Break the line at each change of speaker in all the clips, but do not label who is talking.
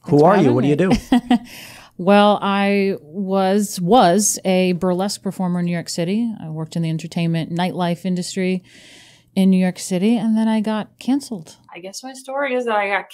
Who are you? What do you do?
Well, I was a burlesque performer in New York City. I worked in the entertainment nightlife industry in New York City, and then I got canceled. I guess my story is that I got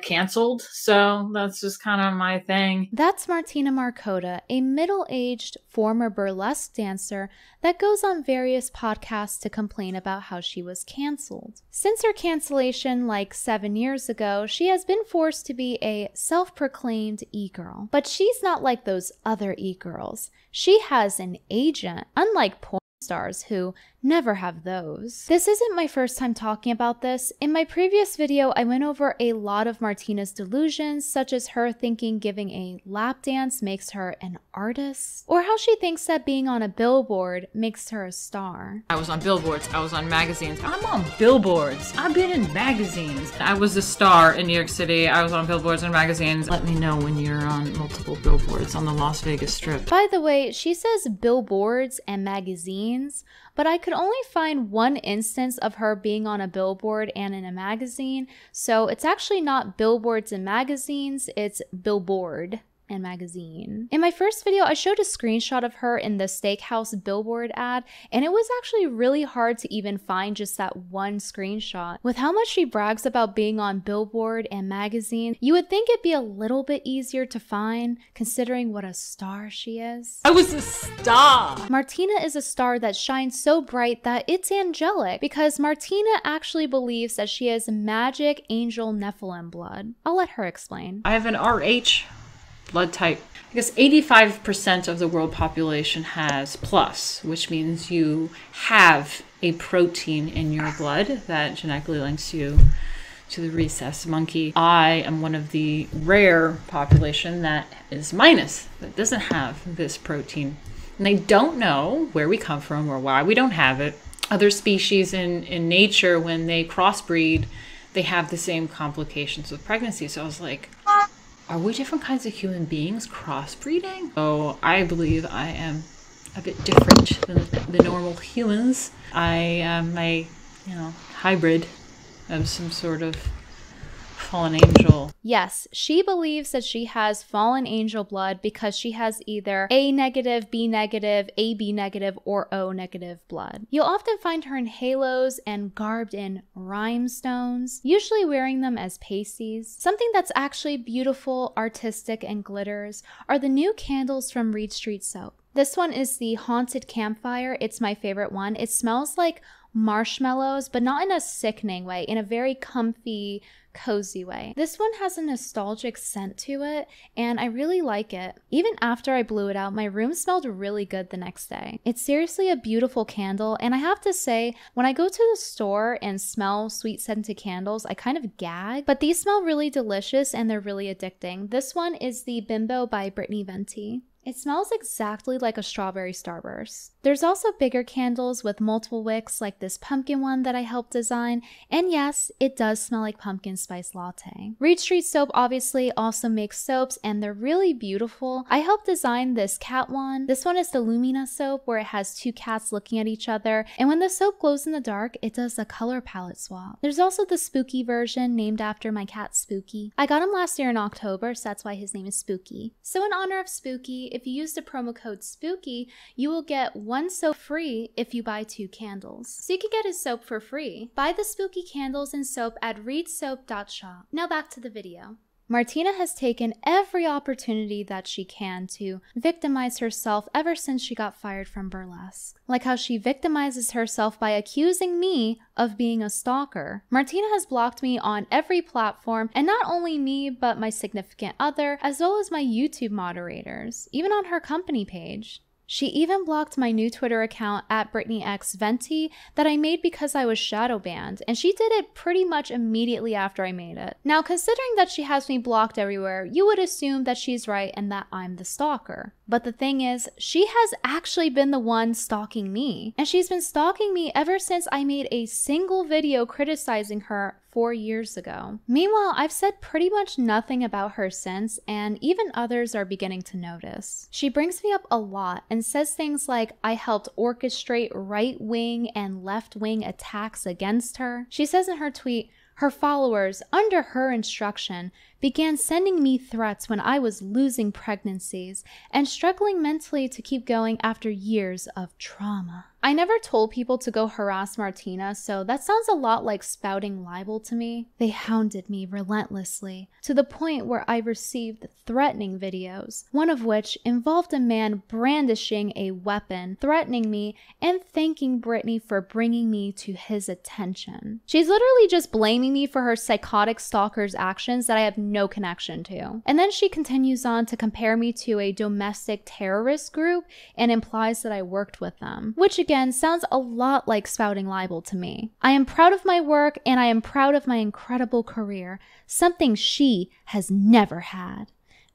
canceled. So that's just kind of my thing.
That's Martina Markota, a middle-aged former burlesque dancer that goes on various podcasts to complain about how she was canceled. Since her cancellation like 7 years ago, she has been forced to be a self-proclaimed e-girl. But she's not like those other e-girls. She has an agent, unlike porn stars who never have those. This isn't my first time talking about this. In my previous video, I went over a lot of Martina's delusions, such as her thinking giving a lap dance makes her an artist, or how she thinks that being on a billboard makes her a star.
I was on billboards, I was on magazines. I'm on billboards. I've been in magazines. I was a star in New York City. I was on billboards and magazines. Let me know when you're on multiple billboards on the Las Vegas Strip.
By the way, she says billboards and magazines, but I could only find one instance of her being on a billboard and in a magazine, so it's actually not billboards and magazines, it's billboard and magazine. In my first video, I showed a screenshot of her in the steakhouse billboard ad, and it was actually really hard to even find just that one screenshot. With how much she brags about being on billboard and magazine, you would think it'd be a little bit easier to find, considering what a star she is.
I was a star!
Martina is a star that shines so bright that it's angelic, because Martina actually believes that she has magic angel Nephilim blood. I'll let her explain.
I have an RH blood type. I guess 85% of the world population has plus, which means you have a protein in your blood that genetically links you to the rhesus monkey. I am one of the rare population that is minus, that doesn't have this protein. And they don't know where we come from or why we don't have it. Other species in nature, when they crossbreed, they have the same complications with pregnancy. So I was like, are we different kinds of human beings crossbreeding? So I believe I am a bit different than the normal humans. I am a, hybrid of some sort of fallen angel.
Yes, she believes that she has fallen angel blood because she has either A negative, B negative, AB negative, or O negative blood. You'll often find her in halos and garbed in rhinestones, usually wearing them as pasties. Something that's actually beautiful, artistic, and glitters are the new candles from Reed Street Soap. This one is the Haunted Campfire. It's my favorite one. It smells like marshmallows, but not in a sickening way, in a very comfy, cozy way. This one has a nostalgic scent to it, and I really like it. Even after I blew it out, my room smelled really good the next day. It's seriously a beautiful candle, and I have to say, when I go to the store and smell sweet scented candles, I kind of gag, but these smell really delicious and they're really addicting. This one is the Bimbo by Brittany Venti. It smells exactly like a strawberry starburst. There's also bigger candles with multiple wicks like this pumpkin one that I helped design, and yes, it does smell like pumpkin spice latte. Reed Street Soap obviously also makes soaps, and they're really beautiful. I helped design this cat one. This one is the Lumina soap, where it has two cats looking at each other, and when the soap glows in the dark, it does a color palette swap. There's also the Spooky version, named after my cat Spooky. I got him last year in October, so that's why his name is Spooky. So in honor of Spooky, if you use the promo code SPOOKY, you will get one soap free if you buy 2 candles. So you can get his soap for free. Buy the Spooky candles and soap at reedsoap.shop. Now back to the video. Martina has taken every opportunity that she can to victimize herself ever since she got fired from burlesque. Like how she victimizes herself by accusing me of being a stalker. Martina has blocked me on every platform, and not only me, but my significant other, as well as my YouTube moderators, even on her company page. She even blocked my new Twitter account at BrittanyXVenti that I made because I was shadow banned, and she did it pretty much immediately after I made it. Now, considering that she has me blocked everywhere, you would assume that she's right and that I'm the stalker. But the thing is, she has actually been the one stalking me, and she's been stalking me ever since I made a single video criticizing her 4 years ago. Meanwhile, I've said pretty much nothing about her since, and even others are beginning to notice. She brings me up a lot and says things like I helped orchestrate right-wing and left-wing attacks against her. She says in her tweet, Her followers, under her instruction, began sending me threats when I was losing pregnancies and struggling mentally to keep going after years of trauma. I never told people to go harass Martina, so that sounds a lot like spouting libel to me. They hounded me relentlessly, to the point where I received threatening videos, one of which involved a man brandishing a weapon, threatening me, and thanking Brittany for bringing me to his attention. She's literally just blaming me for her psychotic stalker's actions that I have no connection to. And then she continues on to compare me to a domestic terrorist group and implies that I worked with them, which again sounds a lot like spouting libel to me. I am proud of my work and I am proud of my incredible career, something she has never had.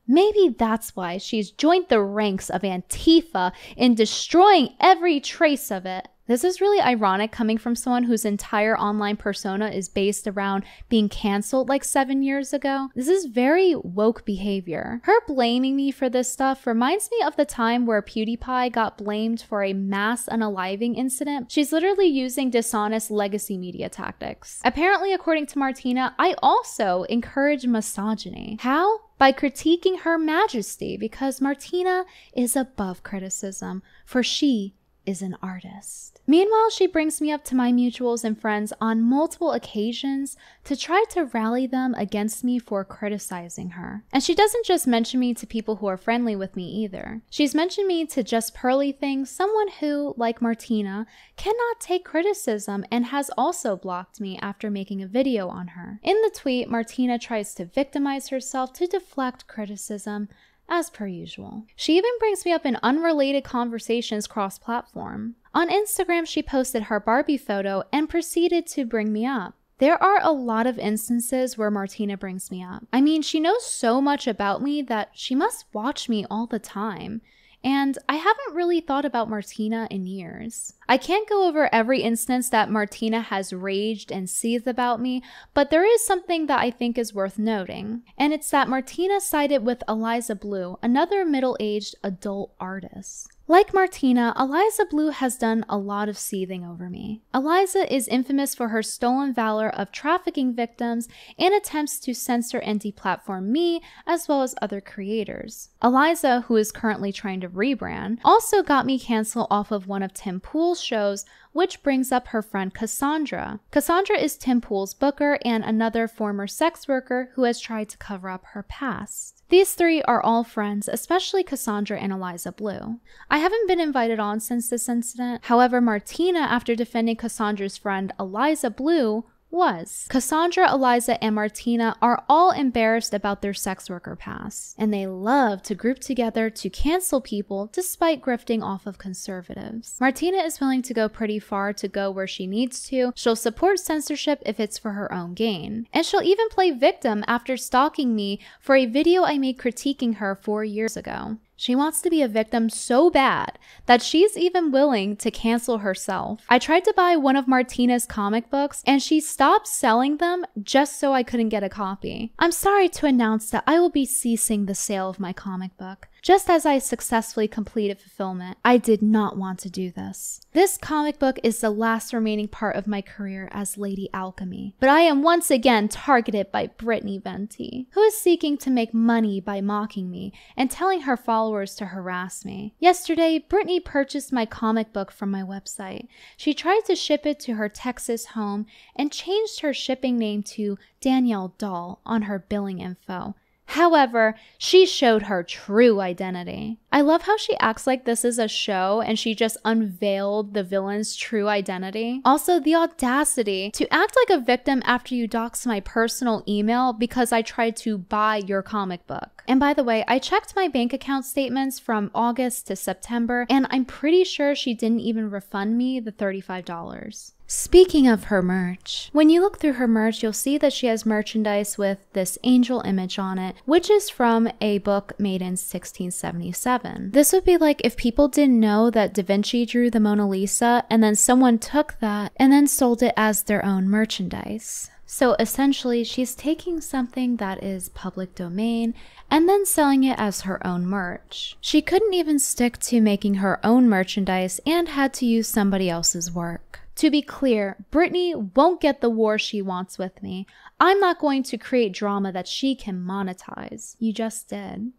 Maybe that's why she's joined the ranks of Antifa in destroying every trace of it. This is really ironic coming from someone whose entire online persona is based around being canceled like 7 years ago. This is very woke behavior. Her blaming me for this stuff reminds me of the time where PewDiePie got blamed for a mass unaliving incident. She's literally using dishonest legacy media tactics. Apparently, according to Martina, I also encourage misogyny. How? By critiquing Her Majesty, because Martina is above criticism, for she is an artist. Meanwhile, she brings me up to my mutuals and friends on multiple occasions to try to rally them against me for criticizing her. And she doesn't just mention me to people who are friendly with me either. She's mentioned me to Just Pearly Things, someone who, like Martina, cannot take criticism and has also blocked me after making a video on her. In the tweet, Martina tries to victimize herself to deflect criticism, as per usual. She even brings me up in unrelated conversations cross-platform. On Instagram, she posted her Barbie photo and proceeded to bring me up. There are a lot of instances where Martina brings me up. I mean, she knows so much about me that she must watch me all the time. And I haven't really thought about Martina in years. I can't go over every instance that Martina has raged and seethed about me, but there is something that I think is worth noting. And it's that Martina sided with Eliza Blue, another middle-aged adult artist. Like Martina, Eliza Blue has done a lot of seething over me. Eliza is infamous for her stolen valor of trafficking victims and attempts to censor and deplatform me, as well as other creators. Eliza, who is currently trying to rebrand, also got me canceled off of one of Tim Pool's shows, which brings up her friend Cassandra. Cassandra is Tim Pool's booker and another former sex worker who has tried to cover up her past. These three are all friends, especially Cassandra and Eliza Blue. I haven't been invited on since this incident. However, Martina, after defending Cassandra's friend Eliza Blue, was. Cassandra, Eliza, and Martina are all embarrassed about their sex worker past, and they love to group together to cancel people despite grifting off of conservatives. Martina is willing to go pretty far to go where she needs to. She'll support censorship if it's for her own gain. And she'll even play victim after stalking me for a video I made critiquing her 4 years ago. She wants to be a victim so bad that she's even willing to cancel herself. I tried to buy one of Martina's comic books and she stopped selling them just so I couldn't get a copy. I'm sorry to announce that I will be ceasing the sale of my comic book. Just as I successfully completed fulfillment, I did not want to do this. This comic book is the last remaining part of my career as Lady Alchemy, but I am once again targeted by Brittany Venti, who is seeking to make money by mocking me and telling her followers to harass me. Yesterday, Brittany purchased my comic book from my website. She tried to ship it to her Texas home and changed her shipping name to Danielle Doll on her billing info. However, she showed her true identity. I love how she acts like this is a show and she just unveiled the villain's true identity. Also, the audacity to act like a victim after you dox my personal email because I tried to buy your comic book. And by the way, I checked my bank account statements from August to September and I'm pretty sure she didn't even refund me the $35. Speaking of her merch, when you look through her merch, you'll see that she has merchandise with this angel image on it, which is from a book made in 1677. This would be like if people didn't know that Da Vinci drew the Mona Lisa and then someone took that and then sold it as their own merchandise. So essentially, she's taking something that is public domain and then selling it as her own merch. She couldn't even stick to making her own merchandise and had to use somebody else's work. To be clear, Brittany won't get the war she wants with me. I'm not going to create drama that she can monetize. You just did.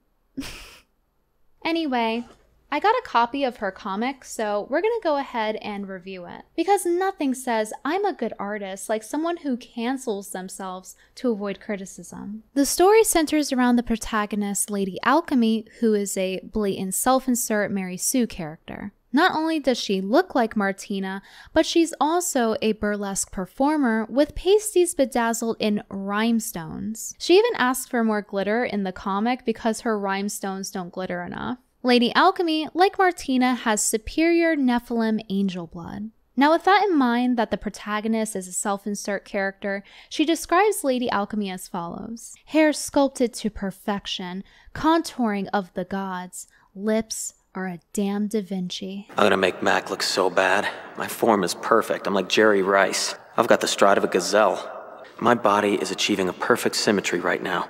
Anyway, I got a copy of her comic, so we're gonna go ahead and review it. Because nothing says I'm a good artist like someone who cancels themselves to avoid criticism. The story centers around the protagonist, Lady Alchemy, who is a blatant self-insert Mary Sue character. Not only does she look like Martina, but she's also a burlesque performer with pasties bedazzled in rhinestones. She even asks for more glitter in the comic because her rhinestones don't glitter enough. Lady Alchemy, like Martina, has superior Nephilim angel blood. Now, with that in mind that the protagonist is a self-insert character, she describes Lady Alchemy as follows. Hair sculpted to perfection, contouring of the gods, lips are a damn Da Vinci.
I'm gonna make Mac look so bad. My form is perfect. I'm like Jerry Rice. I've got the stride of a gazelle. My body is achieving a perfect symmetry right now.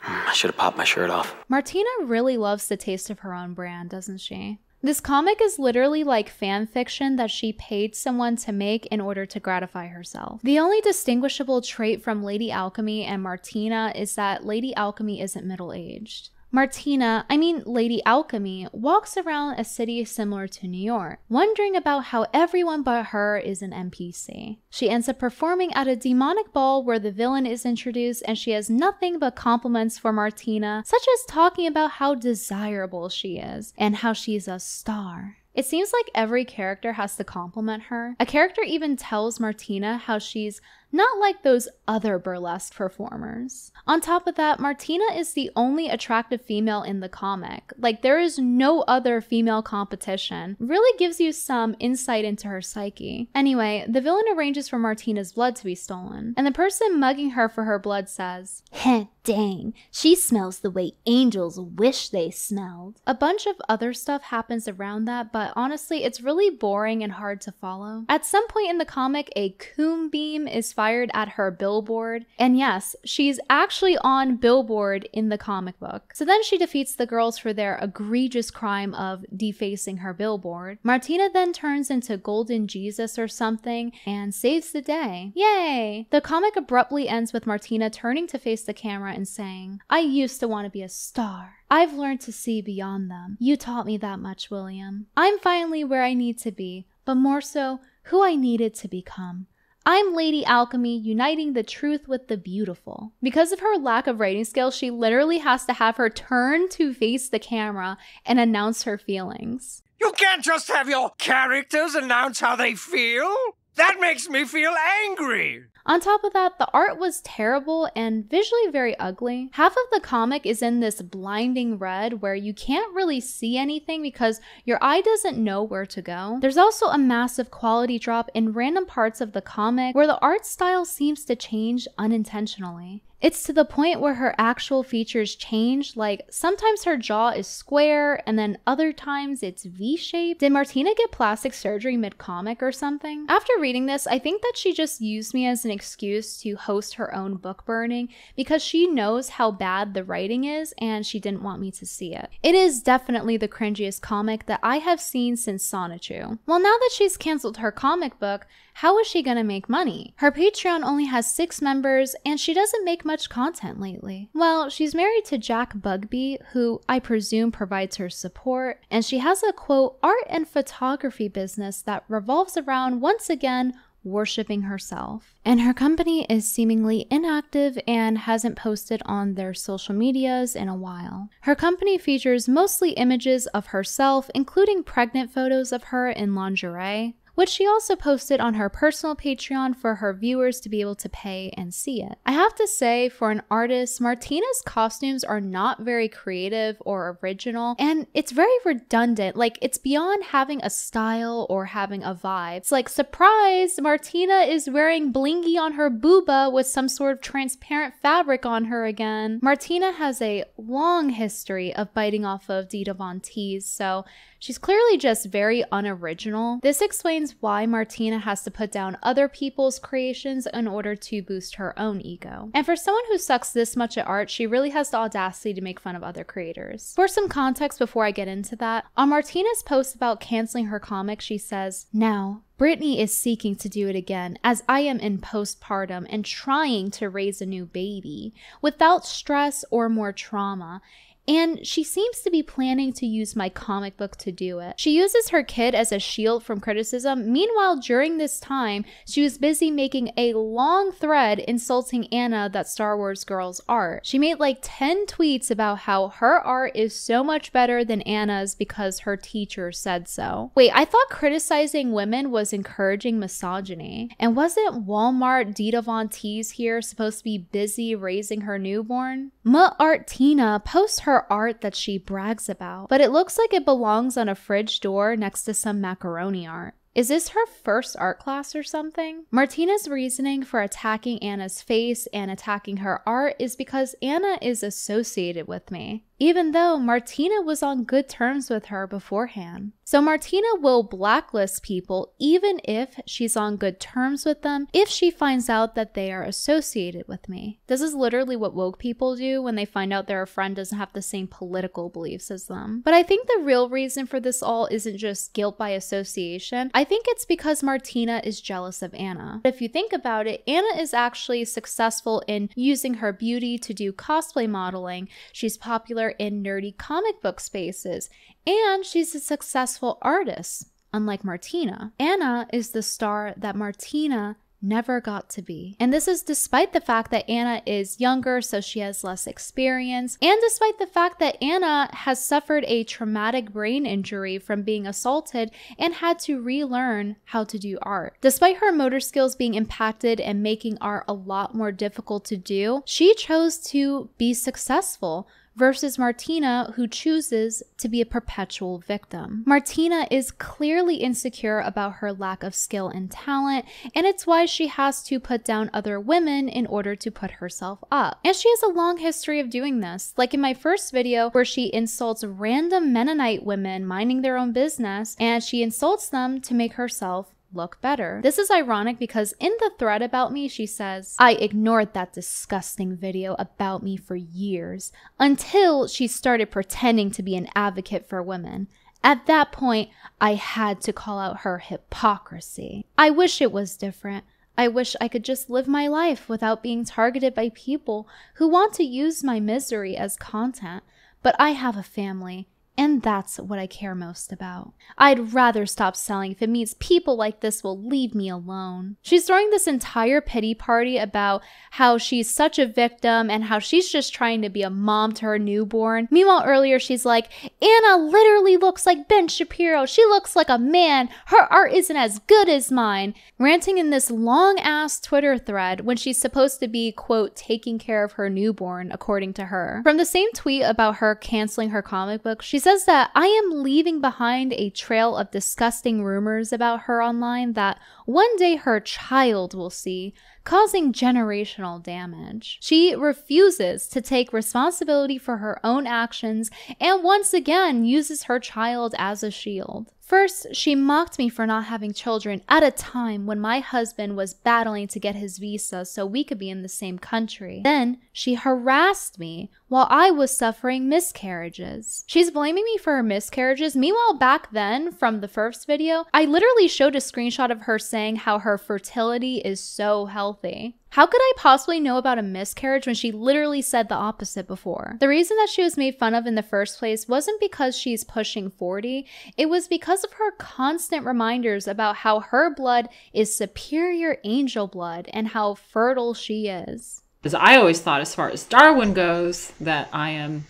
I should have popped my shirt off.
Martina really loves the taste of her own brand, doesn't she? This comic is literally like fan fiction that she paid someone to make in order to gratify herself. The only distinguishable trait from Lady Alchemy and Martina is that Lady Alchemy isn't middle-aged. Lady Alchemy, walks around a city similar to New York, wondering about how everyone but her is an NPC. She ends up performing at a demonic ball where the villain is introduced, and she has nothing but compliments for Martina, such as talking about how desirable she is and how she's a star. It seems like every character has to compliment her. A character even tells Martina how she's not like those other burlesque performers. On top of that, Martina is the only attractive female in the comic. Like, there is no other female competition. Really gives you some insight into her psyche. Anyway, the villain arranges for Martina's blood to be stolen, and the person mugging her for her blood says, "Heh, dang, she smells the way angels wish they smelled." A bunch of other stuff happens around that, but honestly, it's really boring and hard to follow. At some point in the comic, a coom beam is fired at her billboard, and yes, she's actually on billboard in the comic book. So then she defeats the girls for their egregious crime of defacing her billboard. Martina then turns into Golden Jesus or something and saves the day. Yay! The comic abruptly ends with Martina turning to face the camera and saying, "I used to want to be a star. I've learned to see beyond them. You taught me that much, William. I'm finally where I need to be, but more so, who I needed to become. I'm Lady Alchemy, uniting the truth with the beautiful." Because of her lack of writing skills, she literally has to have her turn to face the camera and announce her feelings.
You can't just have your characters announce how they feel. That makes me feel angry.
On top of that, the art was terrible and visually very ugly. Half of the comic is in this blinding red where you can't really see anything because your eye doesn't know where to go. There's also a massive quality drop in random parts of the comic where the art style seems to change unintentionally. It's to the point where her actual features change, like sometimes her jaw is square and then other times it's V-shaped. Did Martina get plastic surgery mid-comic or something? After reading this, I think that she just used me as an excuse to host her own book burning because she knows how bad the writing is and she didn't want me to see it. It is definitely the cringiest comic that I have seen since Sonichu. Well, now that she's canceled her comic book, how is she gonna make money? Her Patreon only has 6 members and she doesn't make much content lately. Well, she's married to Jack Bugby, who I presume provides her support, and she has a quote, art and photography business that revolves around, once again, worshipping herself. And her company is seemingly inactive and hasn't posted on their social medias in a while. Her company features mostly images of herself, including pregnant photos of her in lingerie, which she also posted on her personal Patreon for her viewers to be able to pay and see it. I have to say, for an artist, Martina's costumes are not very creative or original, and it's very redundant. Like, it's beyond having a style or having a vibe. It's like, surprise, Martina is wearing blingy on her booba with some sort of transparent fabric on her again. Martina has a long history of biting off of Dita Von Teese, so she's clearly just very unoriginal. This explains why Martina has to put down other people's creations in order to boost her own ego. And for someone who sucks this much at art, she really has the audacity to make fun of other creators. For some context before I get into that, on Martina's post about canceling her comic, she says, "Now, Brittany is seeking to do it again, as I am in postpartum and trying to raise a new baby without stress or more trauma. And she seems to be planning to use my comic book to do it. She uses her kid as a shield from criticism. Meanwhile, during this time, she was busy making a long thread insulting Anna, that Star Wars girl's art. She made like 10 tweets about how her art is so much better than Anna's because her teacher said so. Wait, I thought criticizing women was encouraging misogyny. And wasn't Walmart Dita Von Teese here supposed to be busy raising her newborn? Ma Art Tina posts her art that she brags about, but it looks like it belongs on a fridge door next to some macaroni art. Is this her first art class or something? Martina's reasoning for attacking Anna's face and attacking her art is because Anna is associated with me, even though Martina was on good terms with her beforehand. So Martina will blacklist people even if she's on good terms with them if she finds out that they are associated with me. This is literally what woke people do when they find out their friend doesn't have the same political beliefs as them. But I think the real reason for this all isn't just guilt by association. I think it's because Martina is jealous of Anna. If you think about it, Anna is actually successful in using her beauty to do cosplay modeling. She's popular in nerdy comic book spaces, and she's a successful artist, unlike Martina. Anna is the star that Martina never got to be. And this is despite the fact that Anna is younger, so she has less experience, and despite the fact that Anna has suffered a traumatic brain injury from being assaulted and had to relearn how to do art. Despite her motor skills being impacted and making art a lot more difficult to do, she chose to be successful, versus Martina, who chooses to be a perpetual victim. Martina is clearly insecure about her lack of skill and talent, and it's why she has to put down other women in order to put herself up. And she has a long history of doing this, like in my first video where she insults random Mennonite women minding their own business, and she insults them to make herself look better. This is ironic because in the thread about me, she says, I ignored that disgusting video about me for years until she started pretending to be an advocate for women. At that point, I had to call out her hypocrisy. I wish it was different. I wish I could just live my life without being targeted by people who want to use my misery as content. But I have a family, and that's what I care most about. I'd rather stop selling if it means people like this will leave me alone. She's throwing this entire pity party about how she's such a victim and how she's just trying to be a mom to her newborn. Meanwhile, earlier she's like, Anna literally looks like Ben Shapiro. She looks like a man. Her art isn't as good as mine. Ranting in this long-ass Twitter thread when she's supposed to be, quote, taking care of her newborn, according to her. From the same tweet about her canceling her comic book, she says that I am leaving behind a trail of disgusting rumors about her online that one day her child will see, causing generational damage. She refuses to take responsibility for her own actions and once again uses her child as a shield. First, she mocked me for not having children at a time when my husband was battling to get his visa so we could be in the same country. Then, she harassed me while I was suffering miscarriages. She's blaming me for her miscarriages. Meanwhile, back then, from the first video, I literally showed a screenshot of her saying how her fertility is so healthy. How could I possibly know about a miscarriage when she literally said the opposite before? The reason that she was made fun of in the first place wasn't because she's pushing 40, it was because of her constant reminders about how her blood is superior angel blood and how fertile she is.
Because I always thought, as far as Darwin goes, that I am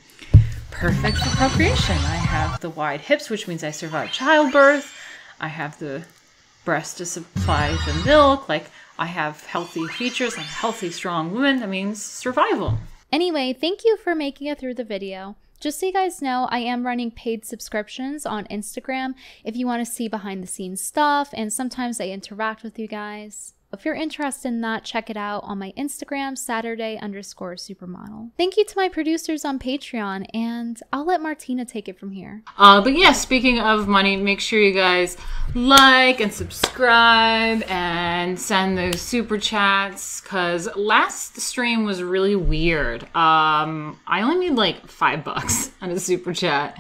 perfect for procreation. I have the wide hips, which means I survived childbirth. I have the breast to supply the milk. Like, I have healthy features, I'm a healthy, strong woman. That means survival.
Anyway, thank you for making it through the video. Just so you guys know, I am running paid subscriptions on Instagram if you want to see behind the scenes stuff, and sometimes I interact with you guys. If you're interested in that, check it out on my Instagram, Saturday_supermodel. Thank you to my producers on Patreon, and I'll let Martina take it from here.
But yeah, speaking of money, make sure you guys like and subscribe and send those super chats, because last stream was really weird. I only made like $5 on a super chat.